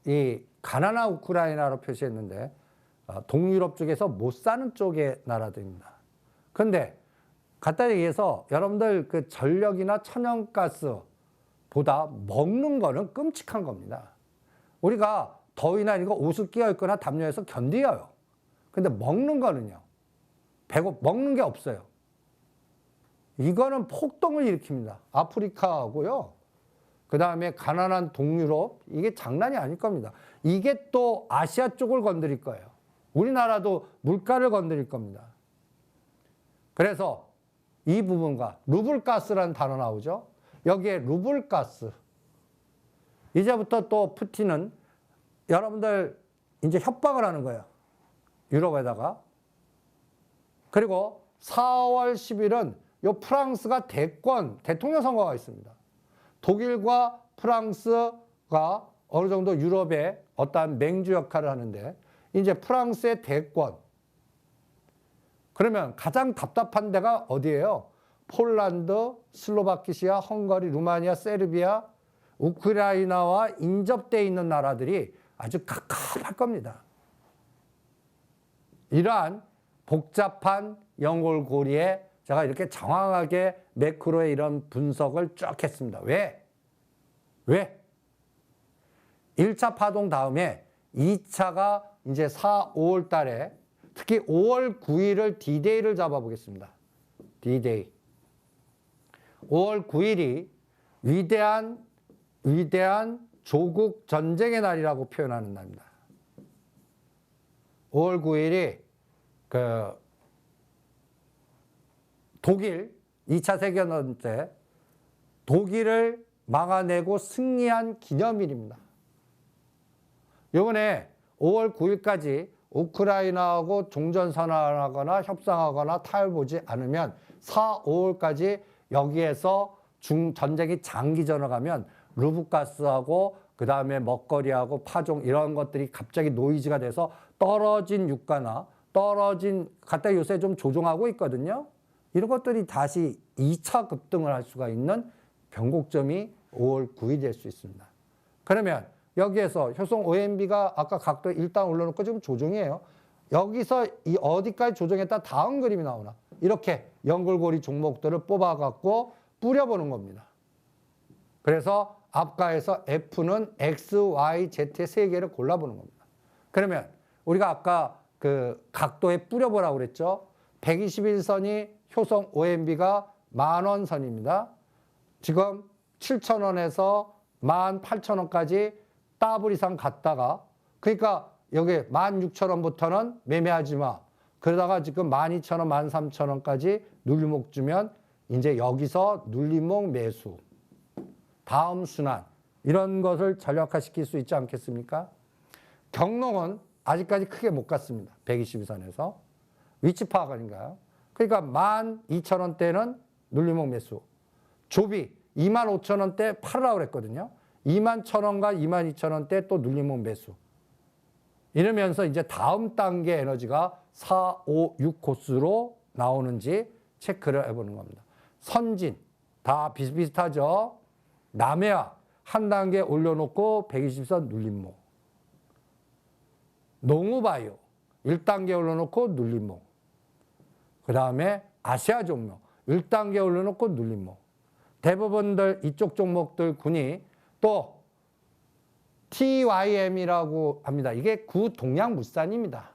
이 가나나 우크라이나로 표시했는데 동유럽 쪽에서 못 사는 쪽의 나라들입니다. 그런데 간단히 얘기해서 여러분들 그 전력이나 천연가스보다 먹는 거는 끔찍한 겁니다. 우리가 더위나 이거 옷을 끼어 입거나 담요해서 견뎌요. 근데 먹는 거는요. 먹는 게 없어요. 이거는 폭동을 일으킵니다. 아프리카하고요. 그 다음에 가난한 동유럽, 이게 장난이 아닐 겁니다. 이게 또 아시아 쪽을 건드릴 거예요. 우리나라도 물가를 건드릴 겁니다. 그래서 이 부분과 루블가스라는 단어 나오죠. 여기에 루블가스. 이제부터 또 푸틴은 여러분들 이제 협박을 하는 거예요. 유럽에다가. 그리고 4월 10일은 요 프랑스가 대통령 선거가 있습니다. 독일과 프랑스가 어느 정도 유럽의 어떠한 맹주 역할을 하는데 이제 프랑스의 대권. 그러면 가장 답답한 데가 어디예요? 폴란드, 슬로바키아, 헝가리, 루마니아, 세르비아, 우크라이나와 인접되어 있는 나라들이 아주 갑갑할 겁니다. 이러한 복잡한 연골고리에 제가 이렇게 장황하게 매크로의 이런 분석을 쭉 했습니다. 왜? 1차 파동 다음에 2차가 이제 4, 5월 달에 특히 5월 9일을 D-Day를 잡아보겠습니다. D-Day. 5월 9일이 위대한 조국 전쟁의 날이라고 표현하는 날입니다. 5월 9일이 독일 2차 세계대전 때 독일을 막아내고 승리한 기념일입니다. 이번에 5월 9일까지 우크라이나하고 종전선언하거나 협상하거나 타협하지 않으면 4, 5월까지 여기에서 전쟁이 장기전으로 가면 루브가스하고 그 다음에 먹거리하고 파종 이런 것들이 갑자기 노이즈가 돼서 떨어진 유가나 갖다 요새 좀 조정하고 있거든요. 이런 것들이 다시 2차 급등을 할 수가 있는 변곡점이 5월 9일이 될 수 있습니다. 그러면 여기에서 효성 OMB가 아까 각도 일단 올려놓고 지금 조정이에요. 여기서 이 어디까지 조정했다 다음 그림이 나오나. 이렇게 연골고리 종목들을 뽑아갖고 뿌려보는 겁니다. 그래서 앞가에서 F는 X, Y, Z의 세 개를 골라보는 겁니다. 그러면 우리가 아까 그 각도에 뿌려보라고 그랬죠. 121선이 효성 OMB가 10,000원 선입니다. 지금 7,000원에서 18,000원까지 더블 이상 갔다가 그러니까 여기 16,000원부터는 매매하지 마. 그러다가 지금 12,000원, 13,000원까지 눌림목 주면 이제 여기서 눌림목 매수. 다음 순환. 이런 것을 전략화시킬 수 있지 않겠습니까? 경롱은 아직까지 크게 못 갔습니다. 122선에서. 위치 파악 아닌가요? 그러니까 12,000원대는 눌림목 매수. 조비 25,000원대 팔으라고 그랬거든요. 21,000원과 22,000원대 또 눌림목 매수. 이러면서 이제 다음 단계 에너지가 4, 5, 6 코스로 나오는지 체크를 해보는 겁니다. 선진 다 비슷비슷하죠. 남해와 한 단계 올려놓고 120선 눌림목. 농우바이오 1단계 올려놓고 눌림목. 그 다음에 아시아 종목 1단계 올려놓고 눌림목. 대부분들 이쪽 종목들 군이 또 TYM이라고 합니다. 이게 구동양물산입니다.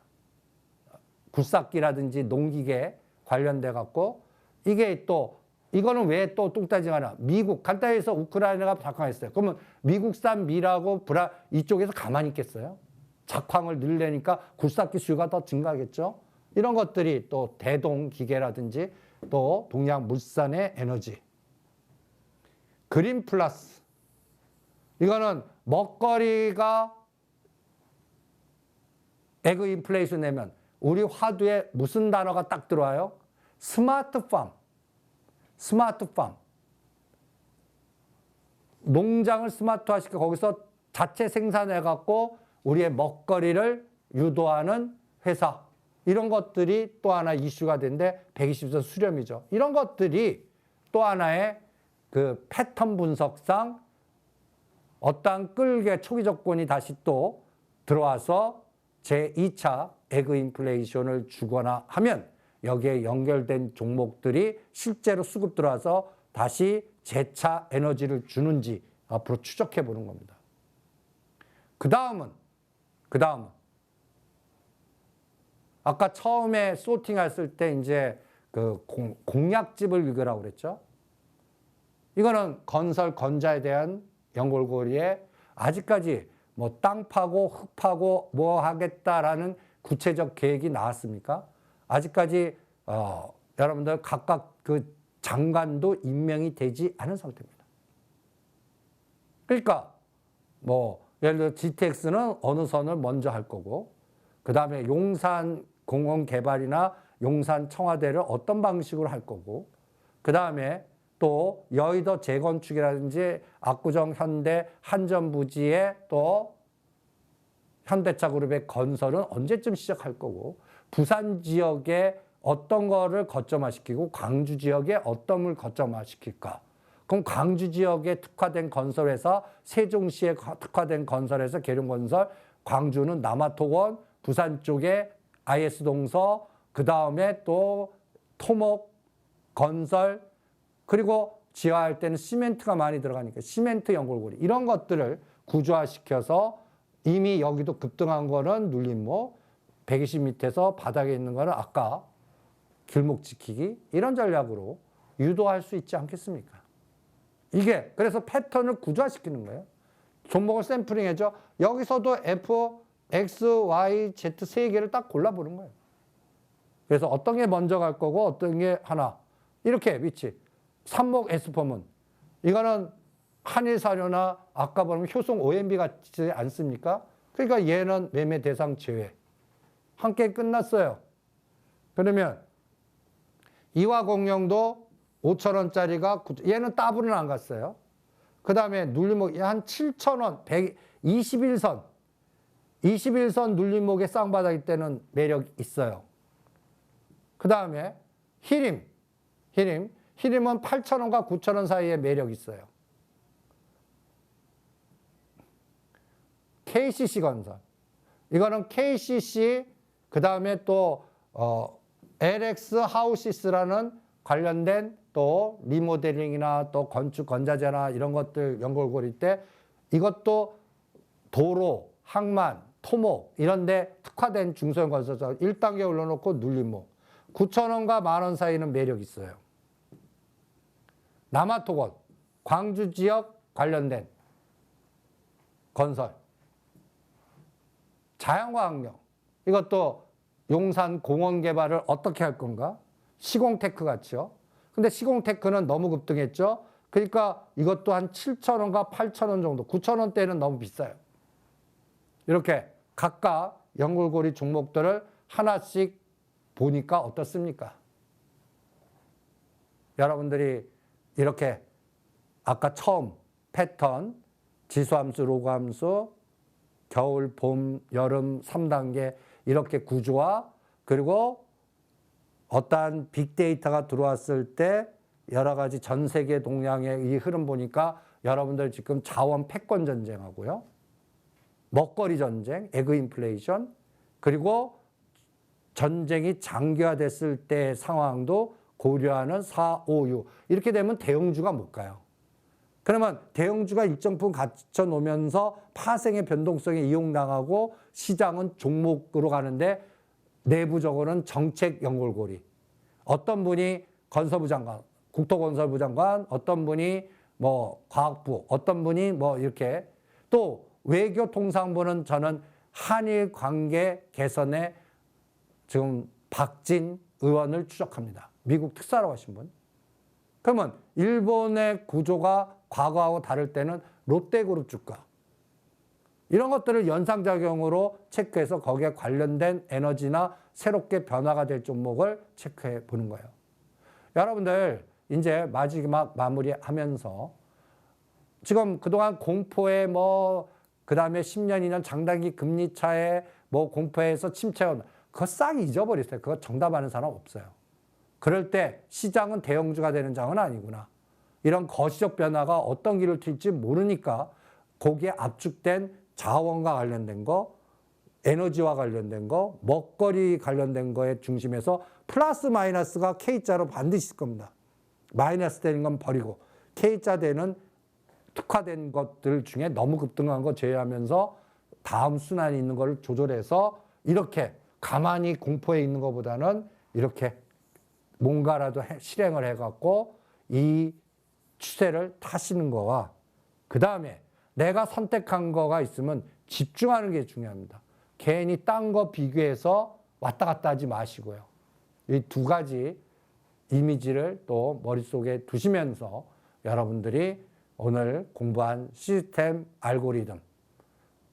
굴삭기라든지 농기계 관련돼 갖고 이게 또 이거는 왜 또 뚱따지가나 미국 간단히 해서 우크라이나가 작황했어요. 그러면 미국산 밀하고 이쪽에서 가만히 있겠어요? 작황을 늘리니까 굴삭기 수요가 더 증가하겠죠. 이런 것들이 또 대동기계라든지 또 동양물산의 에너지. 그린 플러스. 이거는 먹거리가 에그 인플레이션 내면 우리 화두에 무슨 단어가 딱 들어와요? 스마트팜. 스마트팜. 농장을 스마트화시켜 거기서 자체 생산해갖고 우리의 먹거리를 유도하는 회사. 이런 것들이 또 하나 이슈가 되는데 120선 수렴이죠. 이런 것들이 또 하나의 그 패턴 분석상 어떠한 끌게 초기 조건이 다시 또 들어와서 제2차 에그 인플레이션을 주거나 하면 여기에 연결된 종목들이 실제로 수급 들어와서 다시 재차 에너지를 주는지 앞으로 추적해 보는 겁니다. 그 다음은 아까 처음에 소팅 했을 때 이제 그 공약집을 읽으라고 그랬죠. 이거는 건설 건자에 대한 연골고리에 아직까지 뭐 땅 파고 흙 파고 뭐 하겠다라는 구체적 계획이 나왔습니까? 아직까지 여러분들 각각 그 장관도 임명이 되지 않은 상태입니다. 그러니까 뭐 예를 들어 GTX는 어느 선을 먼저 할 거고, 그 다음에 용산 공원개발이나 용산 청와대를 어떤 방식으로 할 거고, 그 다음에 또 여의도 재건축이라든지 압구정 현대 한전부지의 또 현대차 그룹의 건설은 언제쯤 시작할 거고, 부산 지역에 어떤 거를 거점화시키고 광주 지역에 어떤 걸 거점화시킬까? 그럼 광주 지역에 특화된 건설회사, 세종시에 특화된 건설회사, 계룡건설, 광주는 남아토건, 부산 쪽에 IS동서, 그 다음에 또 토목, 건설, 그리고 지하할 때는 시멘트가 많이 들어가니까 시멘트 연골고리 이런 것들을 구조화시켜서 이미 여기도 급등한 거는 눌림목, 120m에서 바닥에 있는 거는 아까 길목 지키기 이런 전략으로 유도할 수 있지 않겠습니까? 이게 그래서 패턴을 구조화시키는 거예요. 종목을 샘플링해줘. 여기서도 F, X, Y, Z 세 개를 딱 골라보는 거예요. 그래서 어떤 게 먼저 갈 거고 어떤 게 하나. 이렇게 위치. 삼목 S폼은 이거는 한일사료나 아까 보면 효성 OMB 같지 않습니까? 그러니까 얘는 매매 대상 제외. 함께 끝났어요. 그러면 이화공영도 5,000원짜리가 얘는 따블은 안 갔어요. 그 다음에 눌림목 한 7,000원, 21선. 21선 눌림목의 쌍바닥일 때는 매력 있어요. 그 다음에 히림은 8,000원과 9,000원 사이에 매력 있어요. KCC 건설. 이거는 KCC, 그 다음에 또, LX 하우시스라는 관련된 또 리모델링이나 또 건축, 건자재나 이런 것들 연골고리 때 이것도 도로, 항만, 토목 이런 데 특화된 중소형 건설사 1단계 올려놓고 눌림목. 9,000원과 10,000원 사이는 매력 있어요. 남아토건, 광주 지역 관련된 건설. 자연과학력. 이것도 용산 공원 개발을 어떻게 할 건가? 시공테크 같죠. 근데 시공테크는 너무 급등했죠. 그러니까 이것도 한 7,000원과 8,000원 정도. 9,000원대는 너무 비싸요. 이렇게 각각 연골고리 종목들을 하나씩 보니까 어떻습니까? 여러분들이 이렇게 아까 처음 패턴, 지수함수, 로그함수, 겨울, 봄, 여름 3단계 이렇게 구조화, 그리고 어떠한 빅데이터가 들어왔을 때 여러 가지 전 세계 동향의 이 흐름 보니까 여러분들 지금 자원 패권 전쟁하고요. 먹거리 전쟁, 에그 인플레이션, 그리고 전쟁이 장기화됐을 때 상황도 고려하는 4, 5, 6. 이렇게 되면 대형주가 못 가요. 그러면 대형주가 일정 부분 갇혀 놓으면서 파생의 변동성에 이용당하고 시장은 종목으로 가는데 내부적으로는 정책 연골고리. 어떤 분이 건설부 장관, 국토건설부 장관, 어떤 분이 뭐 과학부, 어떤 분이 뭐 이렇게 또 외교통상부는 저는 한일 관계 개선에 지금 박진 의원을 추적합니다. 미국 특사로 하신 분. 그러면 일본의 구조가 과거하고 다를 때는 롯데그룹 주가. 이런 것들을 연상작용으로 체크해서 거기에 관련된 에너지나 새롭게 변화가 될 종목을 체크해 보는 거예요. 여러분들 이제 마지막 마무리하면서 지금 그동안 공포에 그 다음에 10년, 2년 장단기 금리 차에 공포에서 침체가 그거 싹 잊어버리세요. 그거 정답하는 사람 없어요. 그럴 때 시장은 대형주가 되는 장은 아니구나. 이런 거시적 변화가 어떤 길을 튈지 모르니까 거기에 압축된 자원과 관련된 거, 에너지와 관련된 거, 먹거리 관련된 거에 중심에서 플러스 마이너스가 K자로 반드시 있을 겁니다. 마이너스 되는 건 버리고 K자 되는 특화된 것들 중에 너무 급등한 거 제외하면서 다음 순환이 있는 걸 조절해서 이렇게 가만히 공포에 있는 것보다는 이렇게 뭔가라도 실행을 해갖고 이 추세를 타시는 거와 그 다음에 내가 선택한 거가 있으면 집중하는 게 중요합니다. 괜히 딴 거 비교해서 왔다 갔다 하지 마시고요. 이 두 가지 이미지를 또 머릿속에 두시면서 여러분들이 오늘 공부한 시스템 알고리즘,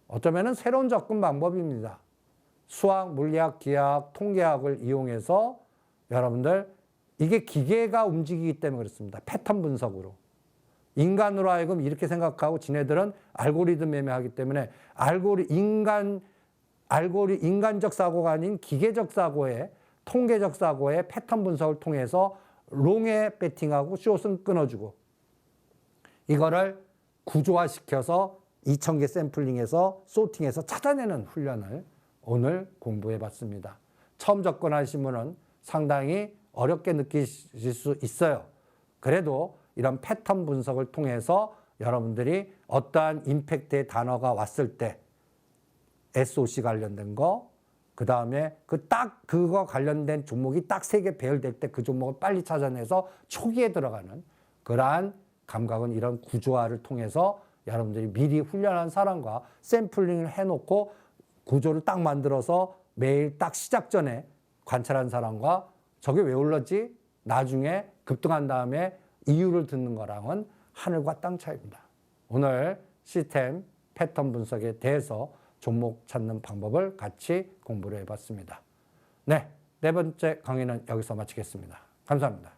어쩌면 새로운 접근 방법입니다. 수학, 물리학, 기하학, 통계학을 이용해서 여러분들, 이게 기계가 움직이기 때문에 그렇습니다. 패턴 분석으로. 인간으로 하여금 이렇게 생각하고 지네들은 알고리즘 매매하기 때문에 인간적 사고가 아닌 기계적 사고의, 통계적 사고의 패턴 분석을 통해서 롱에 배팅하고 숏은 끊어주고, 이거를 구조화시켜서 2000개 샘플링해서 소팅해서 찾아내는 훈련을 오늘 공부해 봤습니다. 처음 접근하신 분은 상당히 어렵게 느끼실 수 있어요. 그래도 이런 패턴 분석을 통해서 여러분들이 어떠한 임팩트의 단어가 왔을 때 SOC 관련된 거, 그 다음에 그거 관련된 종목이 딱 3개 배열될 때 그 종목을 빨리 찾아내서 초기에 들어가는 그러한 감각은 이런 구조화를 통해서 여러분들이 미리 훈련한 사람과 샘플링을 해놓고 구조를 딱 만들어서 매일 딱 시작 전에 관찰한 사람과 저게 왜 올랐지? 나중에 급등한 다음에 이유를 듣는 거랑은 하늘과 땅 차이입니다. 오늘 시스템 패턴 분석에 대해서 종목 찾는 방법을 같이 공부를 해봤습니다. 네, 네 번째 강의는 여기서 마치겠습니다. 감사합니다.